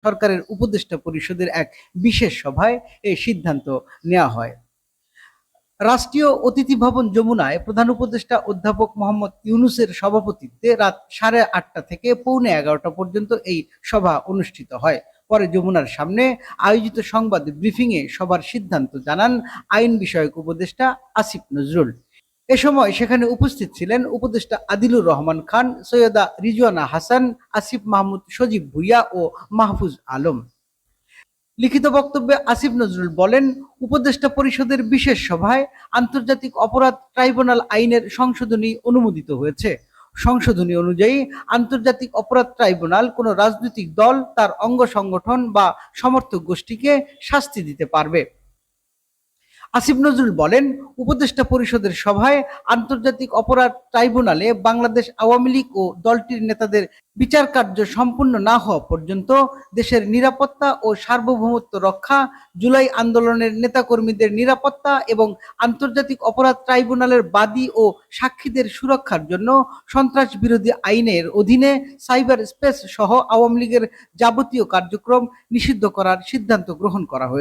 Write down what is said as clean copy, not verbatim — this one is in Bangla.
সরকারের উপদেষ্টা পরিষদের এক বিশেষ সভায় এই সিদ্ধান্ত নেওয়া হয়। রাষ্ট্রীয় অতিথি ভবন যমুনায় প্রধান উপদেষ্টা অধ্যাপক মোহাম্মদ ইউনূসের সভাপতিত্বে রাত 8:30 থেকে পৌনে 11টা পর্যন্ত এই সভা অনুষ্ঠিত হয়। পরে যমুনার সামনে আয়োজিত সংবাদ ব্রিফিংয়ে সভার সিদ্ধান্ত জানান আইন বিষয়ক উপদেষ্টা আসিফ নজরুল। এ সময় সেখানে উপস্থিত ছিলেন উপদেষ্টা আদিলুর রহমান খান, সৈয়দা রিজওয়ানা হাসান, আসিফ মাহমুদ সজীব ভুইয়া ও মাহফুজ আলম। লিখিত বক্তব্যে আসিফ নজরুল বলেন, উপদেষ্টা পরিষদের বিশেষ সভায় আন্তর্জাতিক অপরাধ ট্রাইব্যুনাল আইনের সংশোধনী অনুমোদিত হয়েছে। সংশোধনী অনুযায়ী আন্তর্জাতিক অপরাধ ট্রাইব্যুনাল কোনো রাজনৈতিক দল, তার অঙ্গ সংগঠন বা সমর্থক গোষ্ঠীকে শাস্তি দিতে পারবে। আসিফ নজরুল বলেন, উপদেষ্টা পরিষদের সভায় আন্তর্জাতিক অপরাধ ট্রাইব্যুনালে বাংলাদেশ আওয়ামী লীগ ও দলটির নেতাদের বিচার কার্য সম্পূর্ণ না হওয়া পর্যন্ত দেশের নিরাপত্তা ও সার্বভৌমত্ব রক্ষা, জুলাই আন্দোলনের নেতাকর্মীদের নিরাপত্তা এবং আন্তর্জাতিক অপরাধ ট্রাইব্যুনালের বাদী ও সাক্ষীদের সুরক্ষার জন্য সন্ত্রাস বিরোধী আইনের অধীনে সাইবার স্পেস সহ আওয়ামী লীগের যাবতীয় কার্যক্রম নিষিদ্ধ করার সিদ্ধান্ত গ্রহণ করা হয়েছে।